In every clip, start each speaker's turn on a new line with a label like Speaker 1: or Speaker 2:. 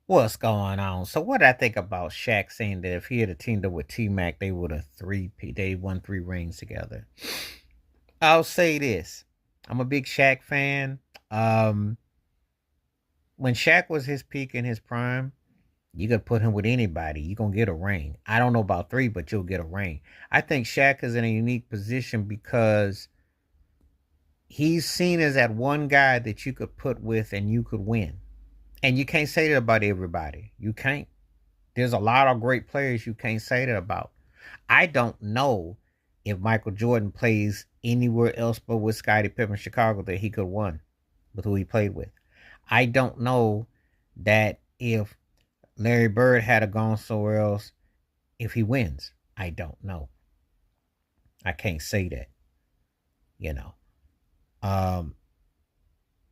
Speaker 1: What's going on? So what I think about Shaq saying that if he had teamed up with T Mac, they would have they won 3 rings together. I'll say this. I'm a big Shaq fan. Um when Shaq was his peak in his prime, you could put him with anybody. You're gonna get a ring. I don't know about 3, but you'll get a ring. I think Shaq is in a unique position because he's seen as that one guy that you could put with and you could win. And you can't say that about everybody. You can't. There's a lot of great players you can't say that about. I don't know if Michael Jordan plays anywhere else but with Scottie Pippen in Chicago that he could have won with who he played with. I don't know that if Larry Bird had a gone somewhere else, if he wins. I don't know. I can't say that, you know. Um,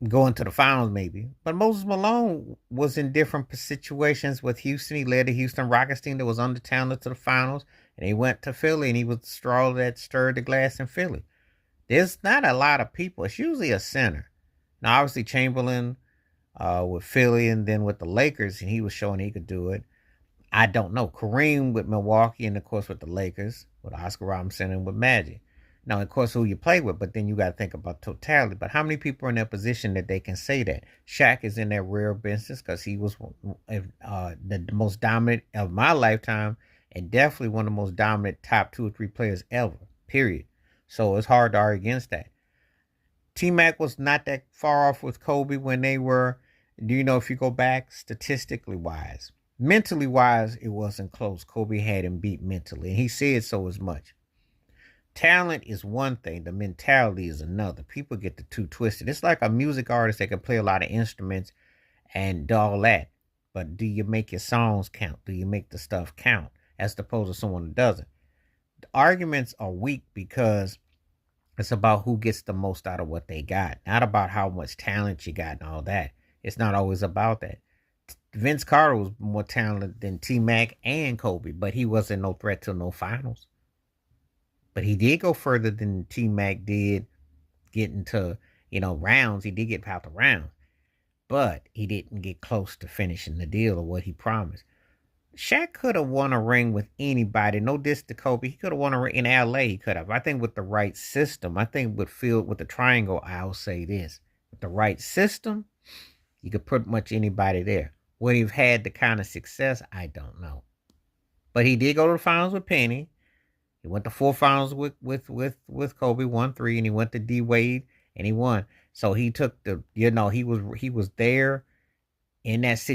Speaker 1: Going to the finals maybe. But Moses Malone was in different situations with Houston. He led the Houston Rockets team that was undertalented to the finals, and he went to Philly, and he was the straw that stirred the glass in Philly. There's not a lot of people. It's usually a center. Now, obviously, Chamberlain with Philly, and then with the Lakers, and he was showing he could do it. I don't know. Kareem with Milwaukee, and of course with the Lakers, with Oscar Robinson and with Magic. Now, of course, who you play with, but then you got to think about totality. But how many people are in that position that they can say that? Shaq is in that rare business because he was the most dominant of my lifetime, and definitely one of the most dominant top 2 or 3 players ever. Period. So it's hard to argue against that. T Mac was not that far off with Kobe when they were. Do you know if you go back statistically wise, mentally wise, it wasn't close. Kobe had him beat mentally, and he said so as much. Talent is one thing, the mentality is another. People get the two twisted. It's like a music artist that can play a lot of instruments and all that. But do you make your songs count? Do you make the stuff count? As opposed to someone who doesn't. The arguments are weak because it's about who gets the most out of what they got, not about how much talent you got and all that. It's not always about that. Vince Carter was more talented than T Mac and Kobe, but he wasn't no threat to no finals. But he did go further than T Mac did, getting to, rounds. He did get past the rounds, but he didn't get close to finishing the deal or what he promised. Shaq could have won a ring with anybody. No diss to Kobe. He could have won a ring in LA. He could have. I think with the right system. I think with the triangle, I'll say this. With the right system, you could put much anybody there. Would he have had the kind of success? I don't know. But he did go to the finals with Penny. He went to 4 finals with Kobe, won 3, and he went to D Wade and he won. So he took he was there in that situation.